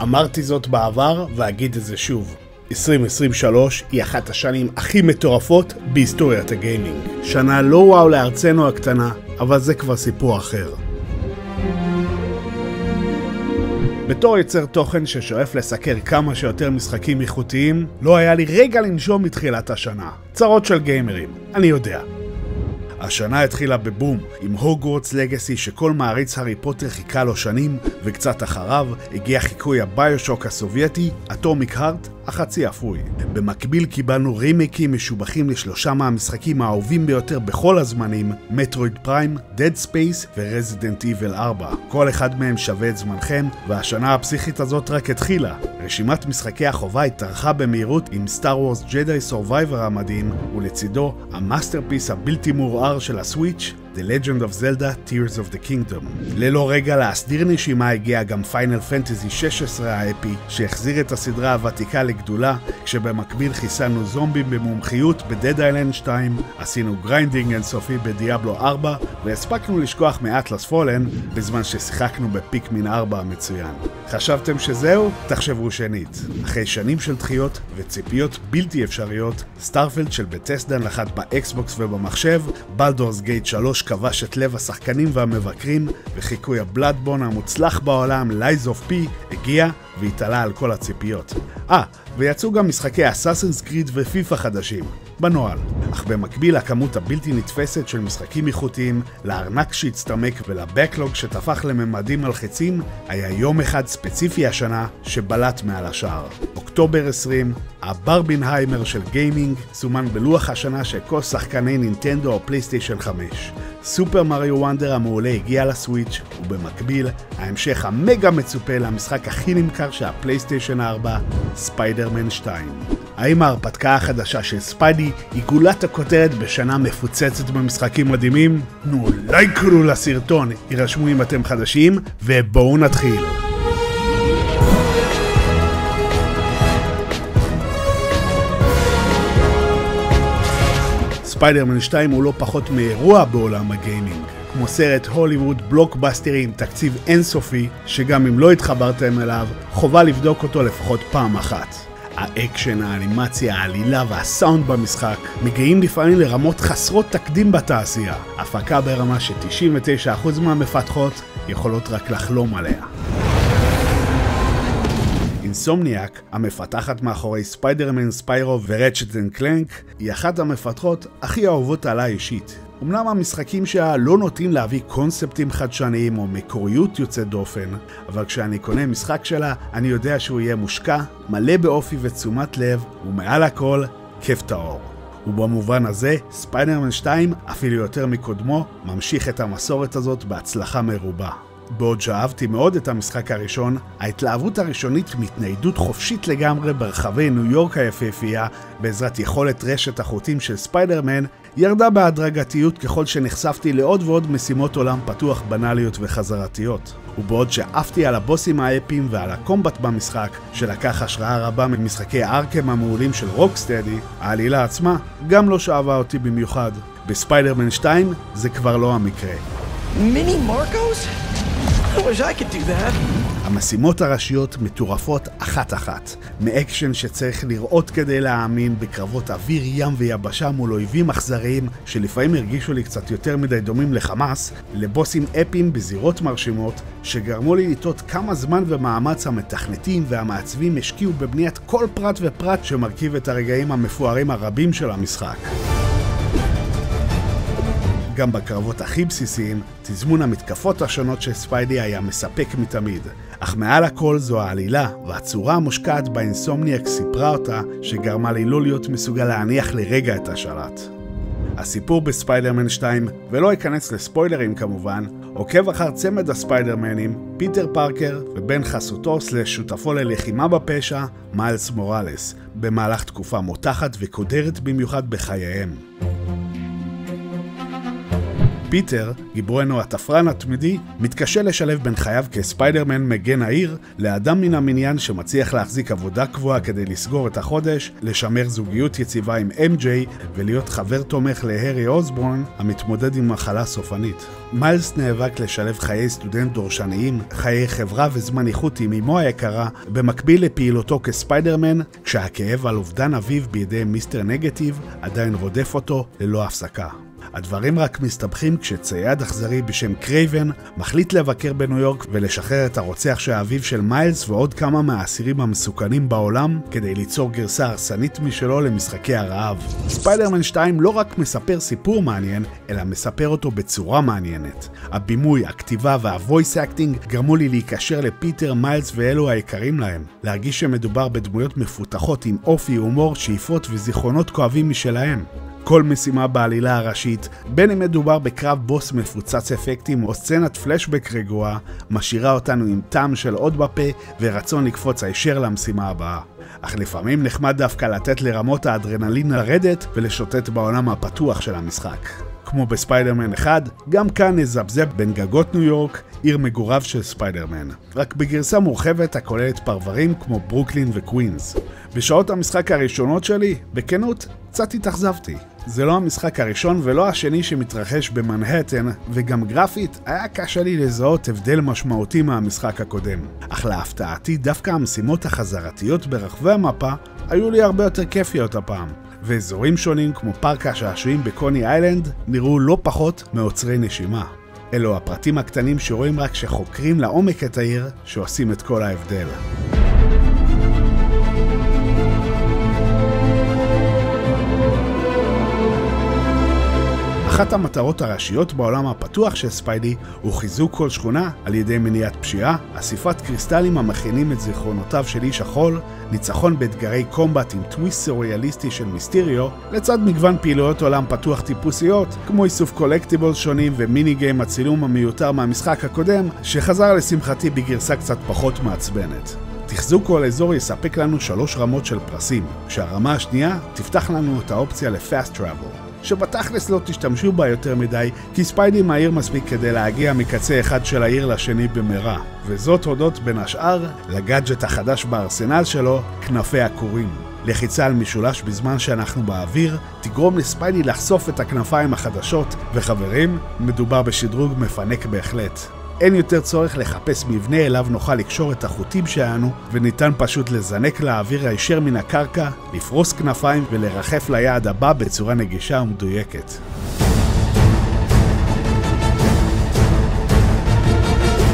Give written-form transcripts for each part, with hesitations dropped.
אמרתי זאת בעבר ואגיד את זה שוב. 2023 היא אחת השנים הכי מטורפות בהיסטוריית הגיימינג. שנה לא וואו לארצנו הקטנה, אבל זה כבר סיפור אחר. בתור יוצר תוכן ששואף לסקר כמה שיותר משחקים איכותיים, לא היה לי רגע לנשום מתחילת השנה. צרות של גיימרים, אני יודע. השנה התחילה בבום, עם הוגוורטס לגאסי שכל מעריץ הארי פוטר חיכה לו שנים, וקצת אחריו הגיע חיקוי הביושוק הסובייטי, אטומיק הארט, החצי אפוי. במקביל קיבלנו רימייקים משובחים לשלושה מהמשחקים האהובים ביותר בכל הזמנים, מטרויד פריים, דד ספייס ורזידנט איבל 4. כל אחד מהם שווה את זמנכם, והשנה הפסיכית הזאת רק התחילה. רשימת משחקי החובה התארכה במהירות עם סטאר וורס ג'די סורווייבר המדהים, ולצידו המאסטרפיס הבלתי מעורער של הסוויץ' The Legend of Zelda Tears of the Kingdom. ללא רגע להסדיר נשימה הגיע גם פיינל פנטזי 16 האפי, שהחזיר את הסדרה הוותיקה לגדולה, כשבמקביל חיסלנו זומבים במומחיות בדד איילנד 2, עשינו גריינדינג אינסופי בדיאבלו 4, והספקנו לשכוח מאטלס פולן, בזמן ששיחקנו בפיקמין 4 המצוין. חשבתם שזהו? תחשבו שנית. אחרי שנים של דחיות וציפיות בלתי אפשריות, סטארפילד של בתסדה נחת באקסבוקס ובמחשב, בלדורס גייט 3 כבש את לב השחקנים והמבקרים, וחיקוי הבלאדבורן המוצלח בעולם, Lies of P, הגיע והתעלה על כל הציפיות. ויצאו גם משחקי אסאסינס קריד ופיפה חדשים, בנועל. אך במקביל הכמות הבלתי נתפסת של משחקים איכותיים, לארנק שהצטמק ולבקלוג שתפח לממדים מלחיצים, היה יום אחד ספציפי השנה שבלט מעל השאר. אוקטובר 20, הברבינהיימר של גיימינג, סומן בלוח השנה של כל שחקני נינטנדו או פלייסטיישן 5. סופר מריו וונדר המעולה הגיע לסוויץ', ובמקביל ההמשך המגה מצופה למשחק הכי נמכר של הפלייסטיישן 4, ספיידרמן 2. האם ההרפתקה החדשה של ספיידי היא גולת הכותרת בשנה מפוצצת במשחקים מדהימים? תנו לייק לסרטון, יירשמו אם אתם חדשים, ובואו נתחיל. ספיידרמן 2 הוא לא פחות מאירוע בעולם הגיימינג, כמו סרט הוליווד בלוקבאסטרי עם תקציב אינסופי, שגם אם לא התחברתם אליו, חובה לבדוק אותו לפחות פעם אחת. האקשן, האנימציה, העלילה והסאונד במשחק מגיעים לפעמים לרמות חסרות תקדים בתעשייה, הפקה ברמה ש-99% מהמפתחות יכולות רק לחלום עליה. אינסומניאק, המפתחת מאחורי ספיידרמן, ספיירו ורצ'ט אנד קלנק, היא אחת המפתחות הכי אהובות עליי אישית. אמנם המשחקים שלה לא נוטים להביא קונספטים חדשניים או מקוריות יוצאת דופן, אבל כשאני קונה משחק שלה, אני יודע שהוא יהיה מושקע, מלא באופי ותשומת לב, ומעל הכל, כיף טהור. ובמובן הזה, ספיידרמן 2, אפילו יותר מקודמו, ממשיך את המסורת הזאת בהצלחה מרובה. בעוד שאהבתי מאוד את המשחק הראשון, ההתלהבות הראשונית מתניידות חופשית לגמרי ברחבי ניו יורק היפהפייה, בעזרת יכולת רשת החוטים של ספיידרמן, ירדה בהדרגתיות ככל שנחשפתי לעוד ועוד משימות עולם פתוח בנאליות וחזרתיות. ובעוד שאהבתי על הבוסים האפיים ועל הקומבט במשחק, שלקח השראה רבה ממשחקי ארקם המעולים של רוקסטדי, העלילה עצמה גם לא שאהבה אותי במיוחד. בספיידרמן 2 זה כבר לא המקרה. מיני מרקוס? I wish I could do that. המשימות הראשיות מטורפות אחת-אחת, מאקשן שצריך לראות כדי להאמין, בקרבות אוויר, ים ויבשה מול אויבים אכזריים שלפעמים הרגישו לי קצת יותר מדי דומים לחמאס, לבוסים אפיים בזירות מרשימות שגרמו לי לטעות כמה זמן ומאמץ המתכנתים והמעצבים השקיעו בבניית כל פרט ופרט שמרכיב את הרגעים המפוארים הרבים של המשחק. גם בקרבות הכי בסיסיים, תזמון המתקפות השונות של ספיידי היה מספק מתמיד. אך מעל הכל זו העלילה, והצורה המושקעת באינסומניאק סיפרה אותה, שגרמה לי לא להיות מסוגל להניח לרגע את השלט. הסיפור בספיידרמן 2, ולא אכנס לספוילרים כמובן, עוקב אחר צמד הספיידרמנים, פיטר פארקר ובן חסותו שותפו ללחימה בפשע, מיילס מוראלס, במהלך תקופה מותחת וקודרת במיוחד בחייהם. פיטר, גיבורנו התפרן התמידי, מתקשה לשלב בין חייו כספיידרמן מגן העיר לאדם מן המניין שמצליח להחזיק עבודה קבועה כדי לסגור את החודש, לשמר זוגיות יציבה עם MJ ולהיות חבר תומך להרי אוסבורן המתמודד עם מחלה סופנית. מיילס נאבק לשלב חיי סטודנט דורשניים, חיי חברה וזמן איכות עם אמו היקרה, במקביל לפעילותו כספיידרמן, כשהכאב על אובדן אביו בידי מיסטר נגטיב עדיין רודף אותו ללא הפסקה. הדברים רק מסתבכים כשצייד אכזרי בשם קרייבן מחליט לבקר בניו יורק ולשחרר את הרוצח שהאביו של מיילס ועוד כמה מהאסירים המסוכנים בעולם כדי ליצור גרסה הרסנית משלו למשחקי הרעב. ספיידרמן 2 לא רק מספר סיפור מעניין, אלא מספר אותו בצורה מעניינת. הבימוי, הכתיבה והוויס אקטינג גרמו לי להיקשר לפיטר, מיילס ואלו היקרים להם. להרגיש שמדובר בדמויות מפותחות עם אופי, הומור, שאיפות וזיכרונות כואבים משלהם. כל משימה בעלילה הראשית, בין אם מדובר בקרב בוס מפוצץ אפקטים או סצנת פלשבק רגועה, משאירה אותנו עם טעם של עוד בפה ורצון לקפוץ הישר למשימה הבאה. אך לפעמים נחמד דווקא לתת לרמות האדרנלין לרדת ולשוטט בעולם הפתוח של המשחק. כמו בספיידרמן 1, גם כאן נזבזב בין גגות ניו יורק, עיר מגוריו של ספיידרמן. רק בגרסה מורחבת הכוללת פרברים כמו ברוקלין וקווינס. בשעות המשחק הראשונות שלי, בכנות, קצת התאכזבתי. זה לא המשחק הראשון ולא השני שמתרחש במנהטן, וגם גרפית היה קשה לי לזהות הבדל משמעותי מהמשחק הקודם. אך להפתעתי דווקא המשימות החזרתיות ברחבי המפה היו לי הרבה יותר כיפיות הפעם. ואזורים שונים כמו פארק השעשועים בקוני איילנד נראו לא פחות מעוצרי נשימה. אלו הפרטים הקטנים שרואים רק שחוקרים לעומק את העיר שעושים את כל ההבדל. אחת המטרות הראשיות בעולם הפתוח של ספיידי הוא חיזוק כל שכונה על ידי מניעת פשיעה, אסיפת קריסטלים המכינים את זיכרונותיו של איש החול, ניצחון באתגרי קומבט עם טוויסט סוריאליסטי של מיסטריו, לצד מגוון פעילויות עולם פתוח טיפוסיות, כמו איסוף קולקטיבלס שונים ומיני גיים הצילום המיותר מהמשחק הקודם, שחזר לשמחתי בגרסה קצת פחות מעצבנת. תחזוק כל אזור יספק לנו 3 רמות של פרסים, כשהרמה השנייה תפתח לנו את האופציה לפאסט טראבל. שבתכלס לא תשתמשו בה יותר מדי, כי ספיידי מהיר מספיק כדי להגיע מקצה אחד של העיר לשני במהרה. וזאת הודות בין השאר לגאדג'ט החדש בארסנל שלו, כנפי הכורים. לחיצה על משולש בזמן שאנחנו באוויר תגרום לספיידי לחשוף את הכנפיים החדשות, וחברים, מדובר בשדרוג מפנק בהחלט. אין יותר צורך לחפש מבנה אליו נוכל לקשור את החוטים שלנו, וניתן פשוט לזנק לאוויר הישר מן הקרקע, לפרוס כנפיים ולרחף ליעד הבא בצורה נגישה ומדויקת.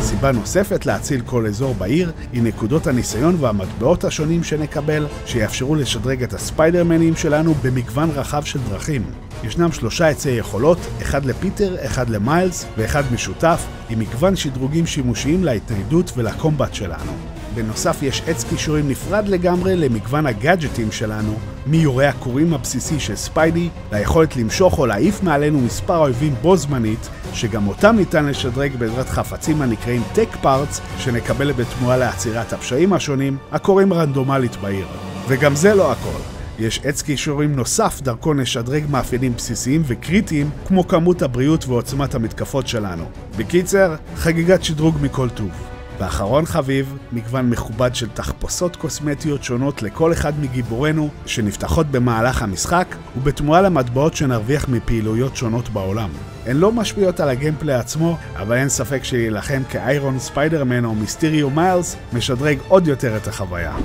סיבה נוספת להציל כל אזור בעיר היא נקודות הניסיון והמטבעות השונים שנקבל, שיאפשרו לשדרג את הספיידרמנים שלנו במגוון רחב של דרכים. ישנם 3 עצי יכולות, אחד לפיטר, אחד למיילס ואחד משותף, עם מגוון שדרוגים שימושיים להתניידות ולקומבט שלנו. בנוסף יש עץ קישורים נפרד לגמרי למגוון הגאדג'טים שלנו, מיורה הכורים הבסיסי של ספיידי, ליכולת למשוך או להעיף מעלינו מספר אויבים בו זמנית, שגם אותם ניתן לשדרג בעזרת חפצים הנקראים טק פארטס, שנקבל בתמורה לעצירת הפשעים השונים, הקורים רנדומלית בעיר. וגם זה לא הכל. יש עץ קישורים נוסף דרכו נשדרג מאפיינים בסיסיים וקריטיים כמו כמות הבריאות ועוצמת המתקפות שלנו. בקיצר, חגיגת שדרוג מכל טוב. באחרון חביב, מגוון מכובד של תחפושות קוסמטיות שונות לכל אחד מגיבורנו שנפתחות במהלך המשחק ובתמורה למטבעות שנרוויח מפעילויות שונות בעולם. הן לא משפיעות על הגיימפלי עצמו, אבל אין ספק שלהילחם כאיירון ספיידרמן או מיסטריו מיילס משדרג עוד יותר את החוויה.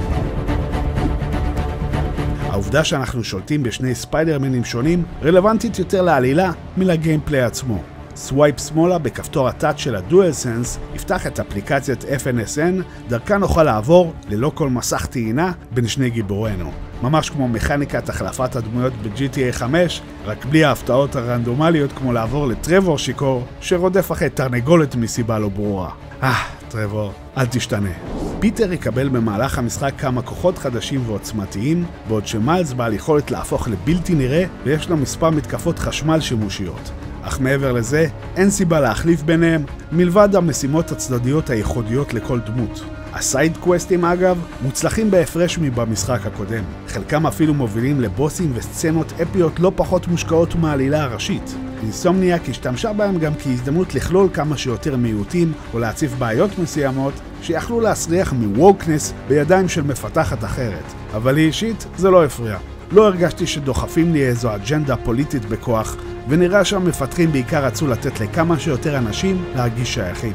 העובדה שאנחנו שולטים בשני ספיידרמנים שונים רלוונטית יותר לעלילה מלגיימפלי עצמו. סווייפ שמאלה בכפתור הטאץ' של הדואל סנס יפתח את אפליקציית FNSN, דרכה נוכל לעבור ללא כל מסך טעינה בין שני גיבורנו. ממש כמו מכניקת החלפת הדמויות ב-GTA 5, רק בלי ההפתעות הרנדומליות כמו לעבור לטרבור שיקור שרודף אחרי תרנגולת מסיבה לא ברורה. טרבור, אל תשתנה. פיטר יקבל במהלך המשחק כמה כוחות חדשים ועוצמתיים, בעוד שמיילס בעל יכולת להפוך לבלתי נראה ויש לו מספר מתקפות חשמל שימושיות. אך מעבר לזה, אין סיבה להחליף ביניהם, מלבד המשימות הצדדיות הייחודיות לכל דמות. הסייד קווסטים אגב מוצלחים בהפרש מבמשחק הקודם, חלקם אפילו מובילים לבוסים וסצנות אפיות לא פחות מושקעות מהעלילה הראשית. אינסומניאק השתמשה בהם גם כהזדמנות לכלול כמה שיותר מיעוטים או להציף בעיות מסוימות שיכלו להסריח מווקנס בידיים של מפתחת אחרת, אבל לי אישית זה לא הפריע. לא הרגשתי שדוחפים לי איזו אג'נדה פוליטית בכוח, ונראה שהמפתחים בעיקר רצו לתת לכמה שיותר אנשים להרגיש שייכים.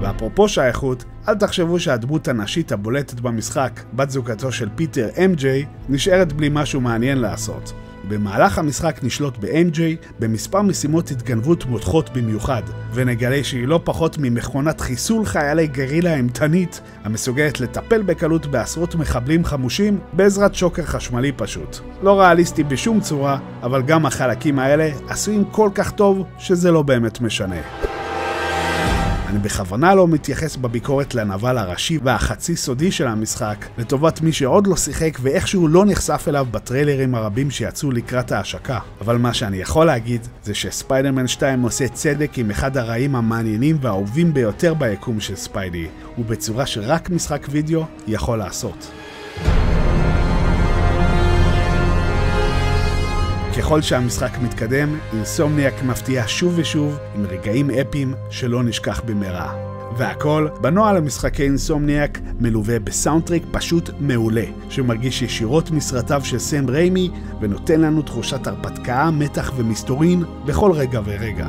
ואפרופו שייכות, אל תחשבו שהדמות הנשית הבולטת במשחק, בת זוגתו של פיטר MJ, נשארת בלי משהו מעניין לעשות. במהלך המשחק נשלוט ב-MJ במספר משימות התגנבות מותחות במיוחד, ונגלה שהיא לא פחות ממכונת חיסול חיילי גרילה אימתנית, המסוגלת לטפל בקלות בעשרות מחבלים חמושים בעזרת שוקר חשמלי פשוט. לא ריאליסטי בשום צורה, אבל גם החלקים האלה עשויים כל כך טוב שזה לא באמת משנה. אני בכוונה לא מתייחס בביקורת לנבל הראשי והחצי סודי של המשחק, לטובת מי שעוד לא שיחק ואיכשהו לא נחשף אליו בטריילרים הרבים שיצאו לקראת ההשקה. אבל מה שאני יכול להגיד זה שספיידרמן 2 עושה צדק עם אחד הרעים המעניינים והאהובים ביותר ביקום של ספיידי, ובצורה שרק משחק וידאו יכול לעשות. ככל שהמשחק מתקדם, אינסומניאק מפתיע שוב ושוב עם רגעים אפיים שלא נשכח במהרה. והכל בנוהל המשחקי אינסומניאק מלווה בסאונדטרק פשוט מעולה, שמרגיש ישירות מסרטיו של סם ריימי ונותן לנו תחושת הרפתקה, מתח ומסתורין בכל רגע ורגע.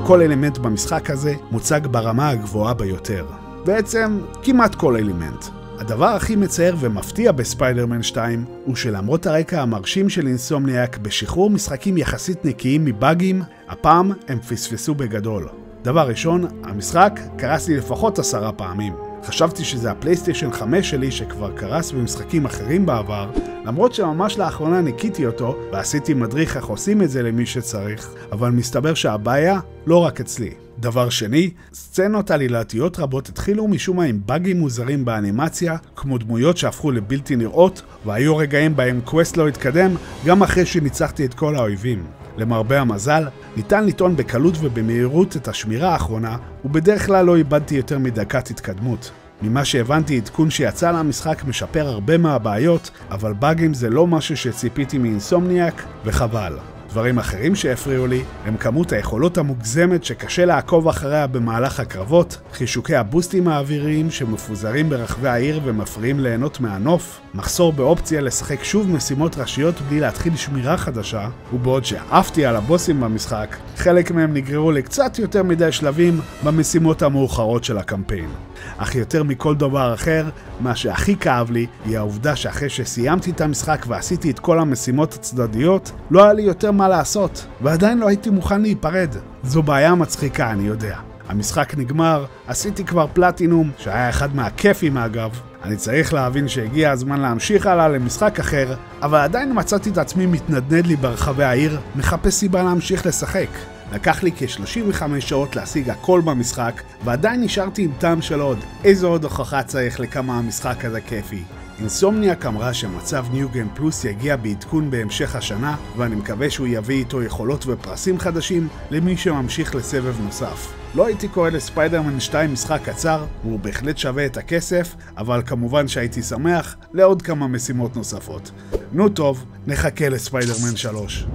כל אלמנט במשחק הזה מוצג ברמה הגבוהה ביותר. בעצם כמעט כל אלמנט. הדבר הכי מצער ומפתיע בספיידרמן 2 הוא שלמרות הרקע המרשים של אינסומניאק בשחרור משחקים יחסית נקיים מבאגים, הפעם הם פספסו בגדול. דבר ראשון, המשחק קרס לי לפחות 10 פעמים. חשבתי שזה הפלייסטיישן 5 שלי שכבר קרס במשחקים אחרים בעבר, למרות שממש לאחרונה ניקיתי אותו ועשיתי מדריך איך עושים את זה למי שצריך, אבל מסתבר שהבעיה לא רק אצלי. דבר שני, סצנות עלילתיות רבות התחילו משום מה עם באגים מוזרים באנימציה, כמו דמויות שהפכו לבלתי נראות, והיו רגעים בהם קווסט לא התקדם גם אחרי שניצחתי את כל האויבים. למרבה המזל, ניתן לטעון בקלות ובמהירות את השמירה האחרונה, ובדרך כלל לא איבדתי יותר מדקת התקדמות. ממה שהבנתי, עדכון שיצא למשחק משפר הרבה מהבעיות, אבל באגים זה לא משהו שציפיתי מאינסומניאק, וחבל. דברים אחרים שהפריעו לי הם כמות היכולות המוגזמת שקשה לעקוב אחריה במהלך הקרבות, חישוקי הבוסטים האוויריים שמפוזרים ברחבי העיר ומפריעים ליהנות מהנוף, מחסור באופציה לשחק שוב משימות ראשיות בלי להתחיל שמירה חדשה, ובעוד שאהבתי על הבוסים במשחק, חלק מהם נגררו לקצת יותר מדי שלבים במשימות המאוחרות של הקמפיין. אך יותר מכל דבר אחר, מה שהכי כאב לי היא העובדה שאחרי שסיימתי את המשחק ועשיתי את כל המשימות הצדדיות, לא היה לי יותר מה לעשות, ועדיין לא הייתי מוכן להיפרד. זו בעיה מצחיקה, אני יודע. המשחק נגמר, עשיתי כבר פלטינום, שהיה אחד מהכיפים אגב. אני צריך להבין שהגיע הזמן להמשיך הלאה למשחק אחר, אבל עדיין מצאתי את עצמי מתנדנד לי ברחבי העיר, מחפש סיבה להמשיך לשחק. לקח לי כ-35 שעות להשיג הכל במשחק, ועדיין נשארתי עם טעם של עוד. איזו עוד הוכחה צריך לכמה המשחק הזה כיפי. אינסומניאק אמרה שמצב ניו גיים פלוס יגיע בעדכון בהמשך השנה, ואני מקווה שהוא יביא איתו יכולות ופרסים חדשים למי שממשיך לסבב נוסף. לא הייתי קורא לספיידרמן 2 משחק קצר, הוא בהחלט שווה את הכסף, אבל כמובן שהייתי שמח לעוד כמה משימות נוספות. נו טוב, נחכה לספיידרמן 3.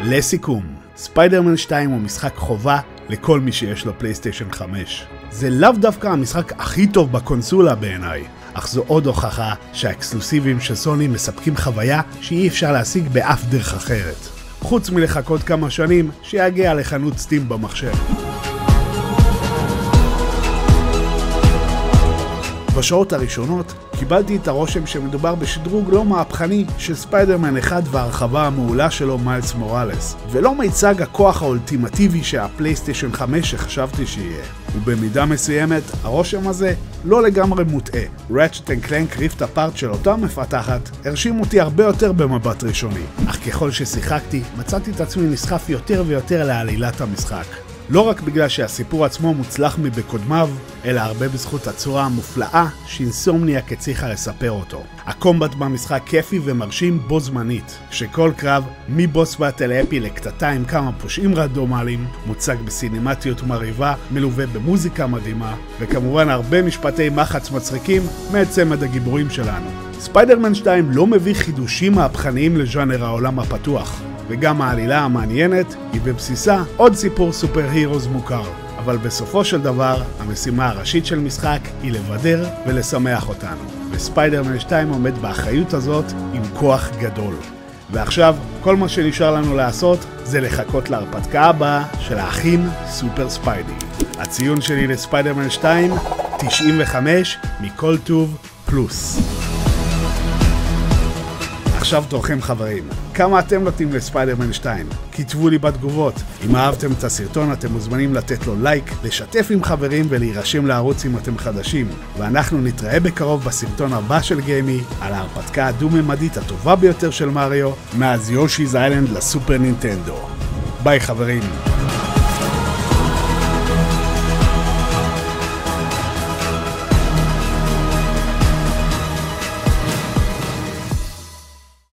לסיכום, ספיידרמן 2 הוא משחק חובה לכל מי שיש לו פלייסטיישן 5. זה לאו דווקא המשחק הכי טוב בקונסולה בעיניי, אך זו עוד הוכחה שהאקסקלוסיבים של סוני מספקים חוויה שאי אפשר להשיג באף דרך אחרת. חוץ מלחכות כמה שנים שיגיע לחנות סטים במחשב. בשעות הראשונות קיבלתי את הרושם שמדובר בשדרוג לא מהפכני של ספיידרמן 1 והרחבה המעולה שלו מיילס מוראלס, ולא מיצג הכוח האולטימטיבי שהפלייסטיישן 5 שחשבתי שיהיה. ובמידה מסוימת הרושם הזה לא לגמרי מוטעה. Ratchet & Clank Rift Apart של אותה מפתחת הרשים אותי הרבה יותר במבט ראשוני, אך ככל ששיחקתי מצאתי את עצמי נסחף יותר ויותר לעלילת המשחק. לא רק בגלל שהסיפור עצמו מוצלח מבקודמיו, אלא הרבה בזכות הצורה המופלאה שאינסומניאק הצליחה לספר אותו. הקומבט במשחק כיפי ומרשים בו זמנית, שכל קרב, מבוס באטל אפי לקטטה עם כמה פושעים רנדומליים, מוצג בסינמטיות מרהיבה, מלווה במוזיקה מדהימה, וכמובן הרבה משפטי מחץ מצחיקים מעצמד הגיבורים שלנו. ספיידרמן 2 לא מביא חידושים מהפכניים לז'אנר העולם הפתוח, וגם העלילה המעניינת היא בבסיסה עוד סיפור סופר הירוז מוכר. אבל בסופו של דבר, המשימה הראשית של משחק היא לבדר ולשמח אותנו. וספיידרמן 2 עומד באחריות הזאת עם כוח גדול. ועכשיו, כל מה שנשאר לנו לעשות זה לחכות להרפתקה הבאה של האחים סופר ספיידי. הציון שלי לספיידרמן 2, 95 מכל טוב פלוס. עכשיו תורכם חברים, כמה אתם נותנים לספיידרמן 2? כתבו לי בתגובות. אם אהבתם את הסרטון אתם מוזמנים לתת לו לייק, לשתף עם חברים ולהירשם לערוץ אם אתם חדשים. ואנחנו נתראה בקרוב בסרטון הבא של גיימי על ההרפתקה הדו-ממדית הטובה ביותר של מריו מאז יושי's איילנד לסופר נינטנדו. ביי חברים.